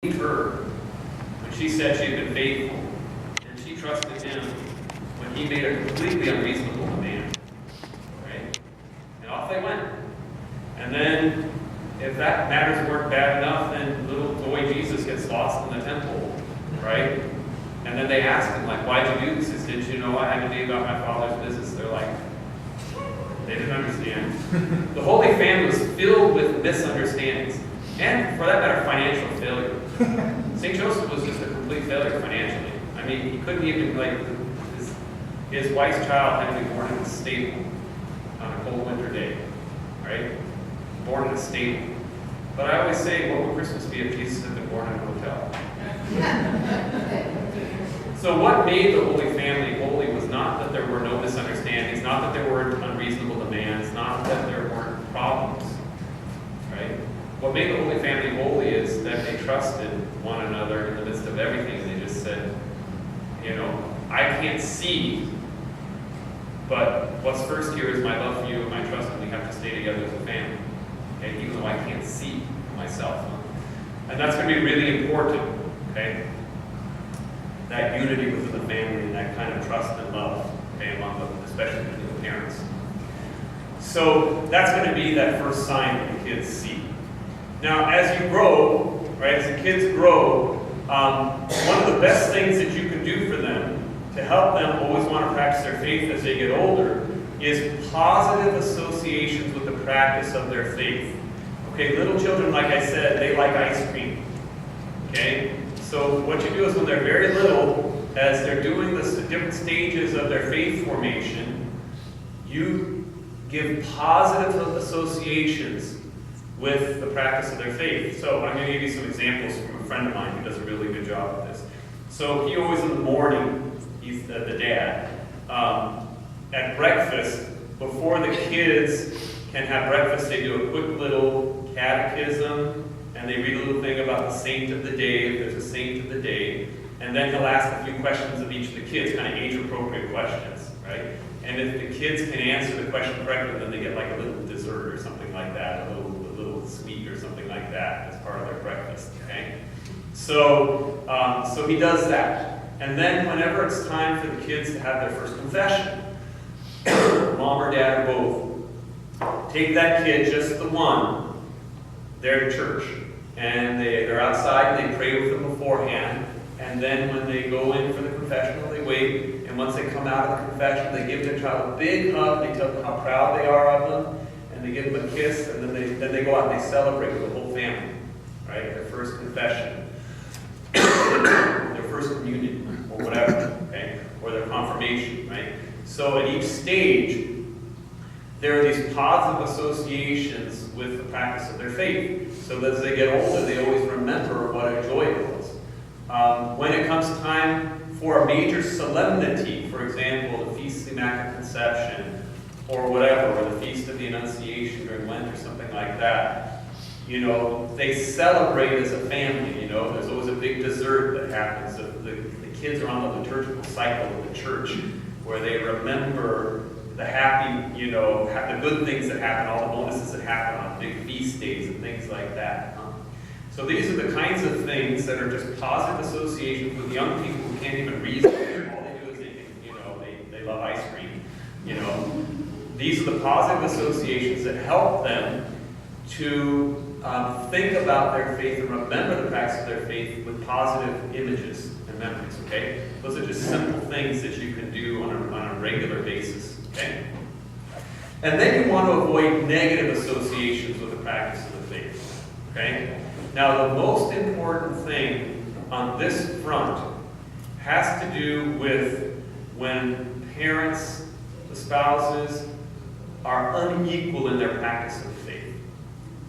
her when she said she had been faithful, and she trusted him when he made a completely unreasonable demand. Right? And off they went. And then, if that matters weren't bad enough, then little boy Jesus gets lost in the temple. Right? And then they ask him, like, why'd you do this? He says, didn't you know I had to be about my Father's business? They're like, they didn't understand. The Holy Family was filled with misunderstandings. And, for that matter, financial failure. St. Joseph was just a complete failure financially. I mean, he couldn't even, like, his wife's child had to be born in a stable on a cold winter day. Right? Born in a stable. But I always say, what would Christmas be if Jesus had been born in a hotel? So what made the Holy Family holy was not that there were no misunderstandings, not that there weren't unreasonable demands, not that there weren't problems. Right? What made the Holy Family holy is that they trusted one another in the midst of everything. They just said, you know, I can't see, but what's first here is my love for you and my trust, and we have to stay together as a family. Okay? Even though I can't see myself. And that's going to be really important. Okay? That unity within the family and that kind of trust and love, okay, among them, especially between the parents. So that's going to be that first sign that the kids see. Now, as you grow, right, as the kids grow, one of the best things that you can do for them to help them always want to practice their faith as they get older is positive associations with the practice of their faith. Okay, little children, like I said, they like ice cream. Okay? So what you do is when they're very little, as they're doing the different stages of their faith formation, you give positive associations with the practice of their faith. So I'm going to give you some examples from a friend of mine who does a really good job with this. So he always in the morning, he's the dad, at breakfast, before the kids can have breakfast, they do a quick little catechism, and they read a little thing about the saint of the day, if there's a saint of the day, and then he'll ask a few questions of each of the kids, kind of age-appropriate questions, right? And if the kids can answer the question correctly, then they get like a little dessert or something like that, a little sweet or something like that as part of their breakfast, okay? So, so he does that. And then whenever it's time for the kids to have their first confession, mom or dad or both, take that kid, just the one, they're at church. And they're outside and they pray with them beforehand. And then when they go in for the confessional, they wait. And once they come out of the confession, they give their child a big hug. They tell them how proud they are of them. And they give them a kiss. And then they go out and they celebrate with the whole family. Right? Their first confession. Their first communion. Or whatever. Okay? Or their confirmation. Right? So at each stage, there are these positive associations with the practice of their faith. So that as they get older, they always remember what a joy it was. When it comes time for a major solemnity, for example, the Feast of the Immaculate Conception, or whatever, or the Feast of the Annunciation during Lent or something like that, you know, they celebrate as a family, you know. There's always a big dessert that happens. The kids are on the liturgical cycle of the church, where they remember the happy, you know, the good things that happen, all the bonuses that happen on big feast days and things like that. So these are the kinds of things that are just positive associations with young people who can't even reason. All they do is they love ice cream. You know, these are the positive associations that help them to think about their faith and remember the practice of their faith with positive images and memories. Okay, those are just simple things that you can do on a regular basis. Okay? And then you want to avoid negative associations with the practice of the faith. Okay? Now, the most important thing on this front has to do with when parents, the spouses, are unequal in their practice of faith.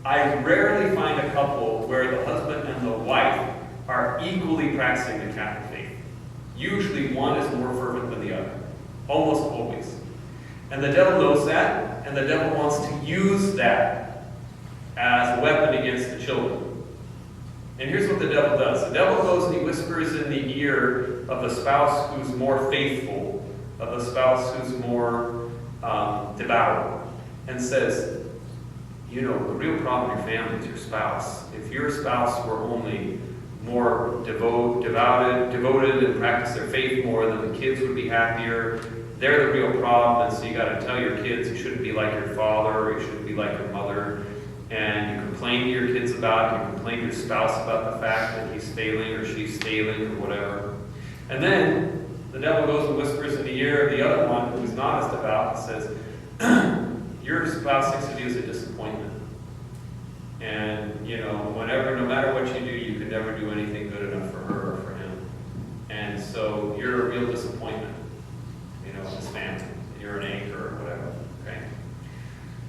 I rarely find a couple where the husband and the wife are equally practicing the Catholic faith. Usually one is more fervent than the other. Almost always. And the devil knows that, and the devil wants to use that as a weapon against the children. And here's what the devil does. The devil goes and he whispers in the ear of the spouse who's more faithful, of the spouse who's more devout, and says, you know, the real problem in your family is your spouse. If your spouse were only devoted and practice their faith more, then the kids would be happier. They're the real problem, and so you got to tell your kids you shouldn't be like your father, or you shouldn't be like your mother. And you complain to your kids about it, you complain to your spouse about the fact that he's failing or she's failing or whatever. And then the devil goes and whispers in the ear of the other one who's not as devout and says, your spouse thinks of you as a disappointment. And, no matter what you do, you could never do anything good enough for her or for him. And so you're a real disappointment, in this family. You're an anchor or whatever, okay?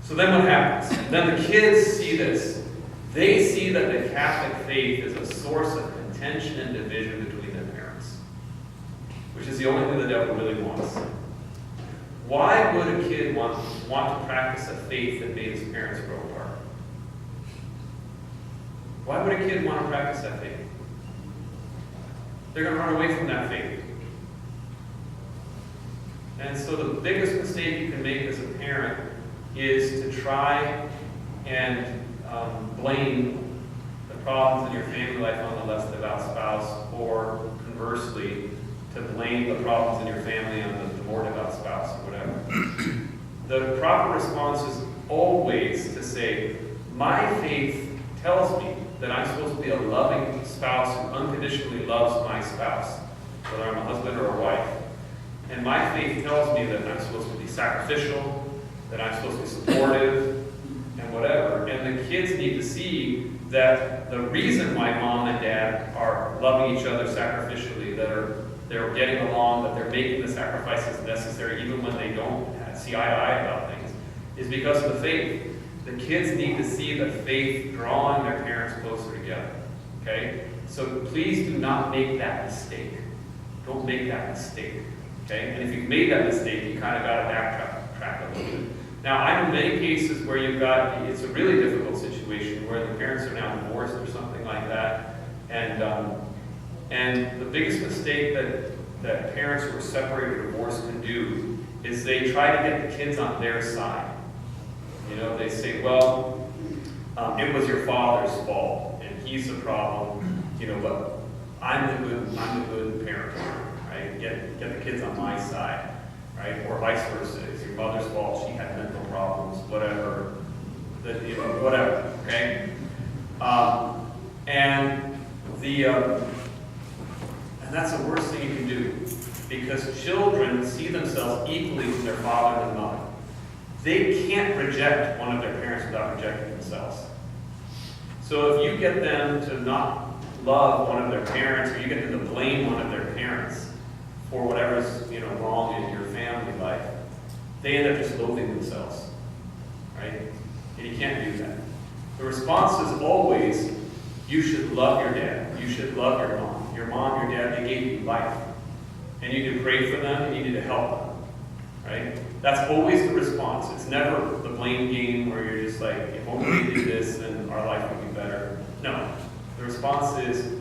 So then what happens? Then the kids see this. They see that the Catholic faith is a source of contention and division between their parents, which is the only thing the devil really wants. Why would a kid want to practice a faith that made his parents grow apart? Why would a kid want to practice that faith? They're going to run away from that faith. And so the biggest mistake you can make as a parent is to try and blame the problems in your family life on the less devout spouse, or conversely, to blame the problems in your family on the more devout spouse, or whatever. The proper response is always to say, my faith tells me that I'm supposed to be a loving spouse who unconditionally loves my spouse, whether I'm a husband or a wife. And my faith tells me that I'm supposed to be sacrificial, that I'm supposed to be supportive, and whatever. And the kids need to see that the reason why mom and dad are loving each other sacrificially, that they're getting along, that they're making the sacrifices necessary even when they don't see eye to eye about things, is because of the faith. The kids need to see the faith drawing their parents closer together. Okay? So please do not make that mistake. Don't make that mistake. Okay? And if you've made that mistake, you kind of got to backtrack a little bit. Now, I know many cases where it's a really difficult situation where the parents are now divorced or something like that. And the biggest mistake that parents who are separated or divorced can do is they try to get the kids on their side. They say, well, it was your father's fault, and he's the problem, but I'm the good parent, right? Get the kids on my side, right? Or vice versa. It's your mother's fault, she had mental problems, whatever, whatever, okay? And that's the worst thing you can do, because children see themselves equally to their father and mother. They can't reject one of their parents without rejecting themselves. So if you get them to not love one of their parents, or you get them to blame one of their parents for whatever's wrong in your family life, they end up just loathing themselves, right? And you can't do that. The response is always, you should love your dad. You should love your mom. Your mom, your dad, they gave you life. And you need to pray for them, and you need to help them, right? That's always the response. It's never the blame game where you're just like, if only we did this, then our life would be better. No. The response is,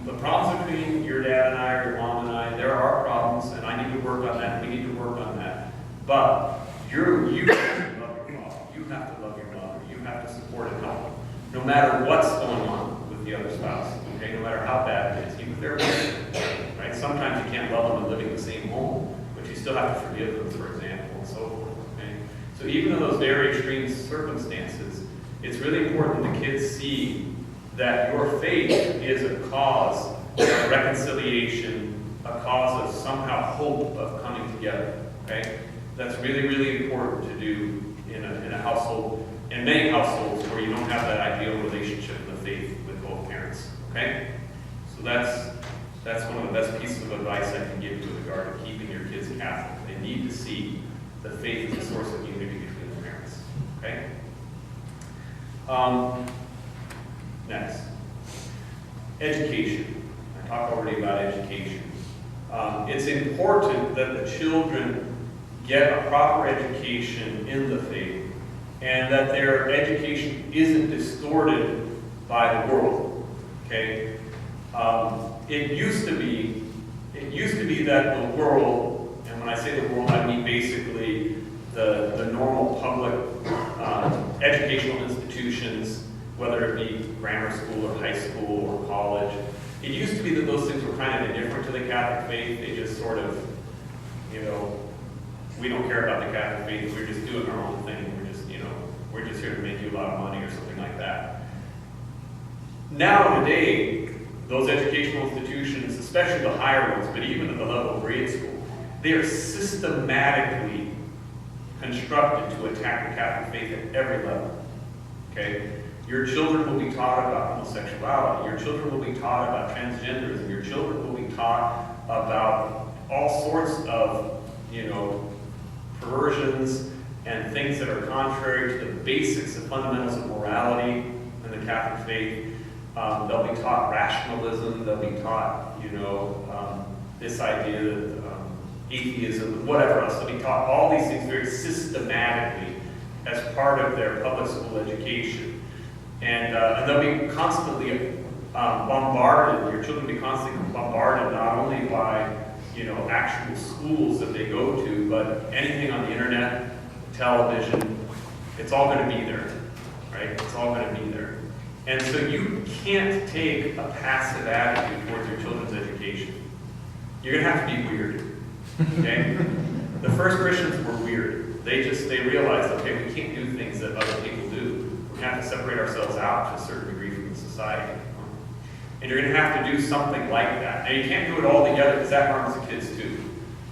the problems between your dad and I, or your mom and I, there are problems, and I need to work on that, we need to work on that. But you have to love your father. You have to love your mother. You have to support and help them, no matter what's going on with the other spouse. Okay? No matter how bad it is, even if they're married, right? Sometimes you can't love them and live in the same home, but you still have to forgive them, for example, and so forth. Okay? So even in those very extreme circumstances, it's really important that the kids see that your faith is a cause of reconciliation, a cause of somehow hope of coming together. Okay? That's really, really important to do in a household, in many households where you don't have that ideal relationship in the faith with both parents. Okay? So that's one of the best pieces of advice I can give you with regard to keeping your kids Catholic. They need to see the faith as a source of unity between the parents. Okay? Next. Education. I talked already about education. It's important that the children get a proper education in the faith, and that their education isn't distorted by the world. Okay? It used to be that the world, and when I say the world, I mean basically the normal public educational institutions, whether it be grammar school or high school or college. It used to be see that those things were kind of indifferent to the Catholic faith. They just sort of, we don't care about the Catholic faith. We're just doing our own thing. We're just here to make you a lot of money or something like that. Now today, those educational institutions, especially the higher ones, but even at the level of grade school, they are systematically constructed to attack the Catholic faith at every level. Okay? Your children will be taught about homosexuality. Your children will be taught about transgenderism. Your children will be taught about all sorts of, perversions and things that are contrary to the basics and fundamentals of morality in the Catholic faith. They'll be taught rationalism. They'll be taught, this idea that atheism, whatever else. They'll be taught all these things very systematically as part of their public school education. And they'll be constantly bombarded. Your children will be constantly bombarded not only by, actual schools that they go to, but anything on the internet, television, it's all going to be there, right? It's all going to be there. And so you can't take a passive attitude towards your children's education. You're going to have to be weird, okay? The first Christians were weird. They realized, okay, we can't do things that other people do. We have to separate ourselves out to a certain degree from the society. And you're going to have to do something like that. Now, you can't do it all together because that harms the kids too.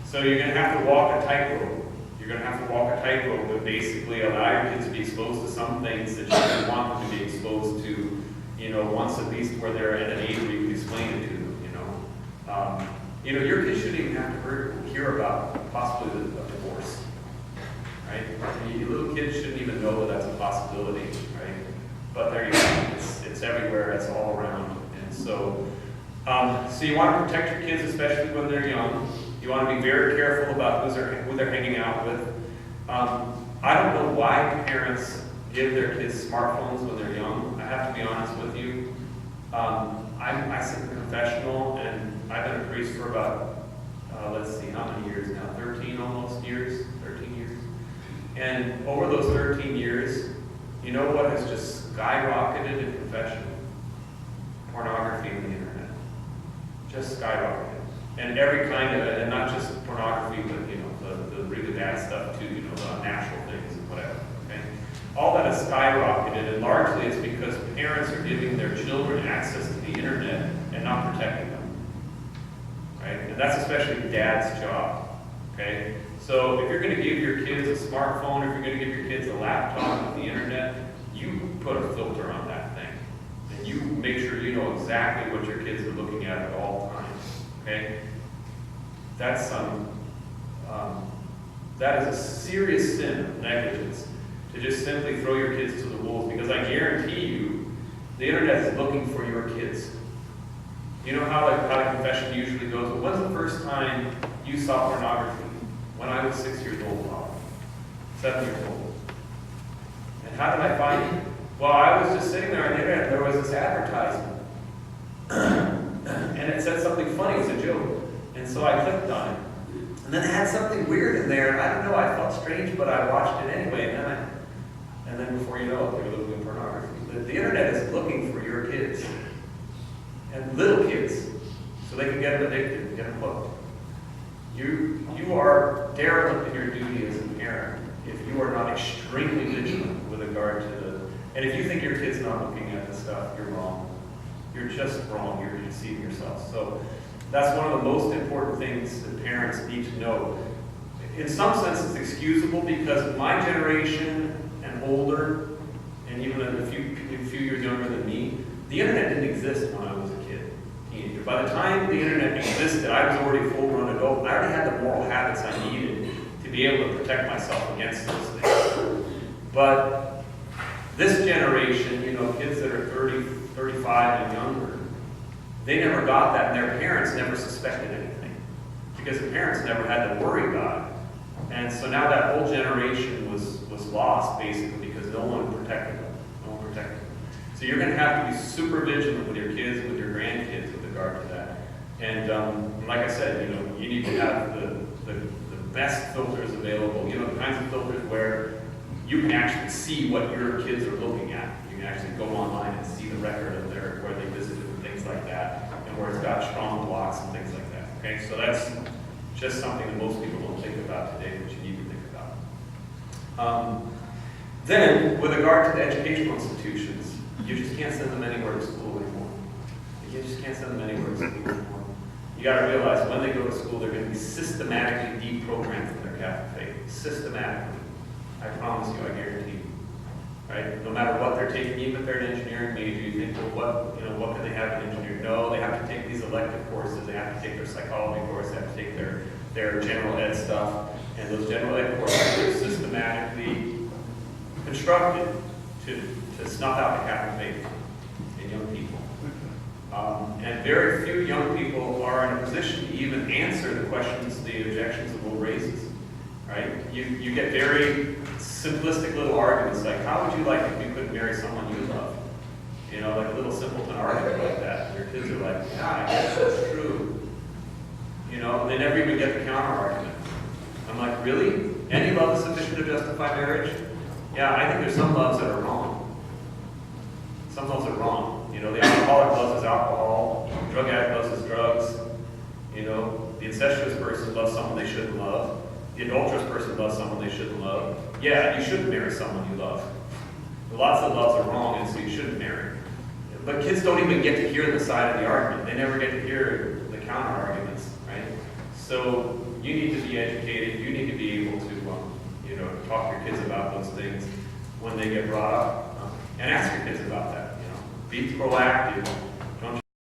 So you're going to have to walk a tightrope. You're going to have to walk a tightrope and basically allow your kids to be exposed to some things that you don't want them to be exposed to, once at least where they're at an age where you can explain it to them, your kids shouldn't even have to hear about possibly a divorce, right? Your little kids shouldn't even know that that's a possibility, right? But there you go. It's everywhere. It's all around. And so you want to protect your kids, especially when they're young. You want to be very careful about who they're hanging out with. I don't know why parents give their kids smartphones when they're young. I have to be honest with you. I sit in the confessional, and I've been a priest for about, let's see, how many years now? 13 almost years? 13 years. And over those 13 years, you know what has just skyrocketed in confession? Pornography on the internet. Just skyrocketed. And every kind of, and not just pornography, but the really bad stuff too, the natural things and whatever. Okay, all that has skyrocketed, and largely it's because parents are giving their children access to the internet and not protecting them. Right, and that's especially dad's job. Okay, so if you're going to give your kids a smartphone, or if you're going to give your kids a laptop with the internet, you put a filter on that thing, and you make sure you know exactly what your kids are looking at all times. Okay, that's that is a serious sin of negligence to just simply throw your kids to the wolves, because I guarantee you, the internet is looking for your kids. You know how the confession usually goes? Well, when's the first time you saw pornography? When I was 6 years old, Bob. 7 years old. And how did I find it? Well, I was just sitting there on the internet, and there was this advertisement. And it said something funny, it was a joke. And so I clicked on it. And then it had something weird in there. I don't know, I felt strange, but I watched it anyway. And then before you know it, they were looking at pornography. The internet is looking for your kids. And little kids. So they can get them addicted and get them hooked. You are derelict in your duty as a parent if you are not extremely vigilant with regard to and if you think your kid's not looking at this stuff, you're wrong. You're just wrong. You're deceiving yourself. So that's one of the most important things that parents need to know. In some sense, it's excusable because my generation and older, and even a few years younger than me, the internet didn't exist when I was a kid, teenager. By the time the internet existed, I was already a full-grown adult. I already had the moral habits I needed to be able to protect myself against those things. But this generation, kids that are 30, 35 and younger, they never got that, and their parents never suspected anything because the parents never had to worry about it. And so now that whole generation was lost, basically, because no one protected them. No one protected them. So you're going to have to be super vigilant with your kids, with your grandkids with regard to that. And like I said, you need to have the best filters available. The kinds of filters where you can actually see what your kids are looking at. You can actually go online and see the record of where they visited and things like that, and or it's got strong blocks and things like that. Okay, so that's just something that most people don't think about today, but you need to think about. Then, with regard to the educational institutions, you just can't send them anywhere to school anymore. You just can't send them anywhere to school anymore. You got to realize when they go to school, they're going to be systematically deprogrammed from their Catholic faith. Systematically. I promise you, I guarantee you. Right? No matter what they're taking, even if they're an engineering major, you think, well, what can they have in engineering? No, they have to take these elective courses. They have to take their psychology course. They have to take their general ed stuff. And those general ed courses are systematically constructed to snuff out the Catholic faith in young people. And very few young people are in a position to even answer the questions, the objections the world raises. Right? You get very simplistic little arguments like, how would you like if you couldn't marry someone you love? Like a little simpleton argument like that. Your kids are like, yeah, I guess that's true. They never even get the counter argument. I'm like, really? Any love is sufficient to justify marriage? Yeah, I think there's some loves that are wrong. Some loves are wrong. The alcoholic loves his alcohol, drug addict loves his drugs. The incestuous person loves someone they shouldn't love. The adulterous person loves someone they shouldn't love. Yeah, you shouldn't marry someone you love. Lots of loves are wrong, and so you shouldn't marry. But kids don't even get to hear the side of the argument. They never get to hear the counter arguments, right? So you need to be educated. You need to be able to, talk to your kids about those things when they get brought up, and ask your kids about that. Be proactive.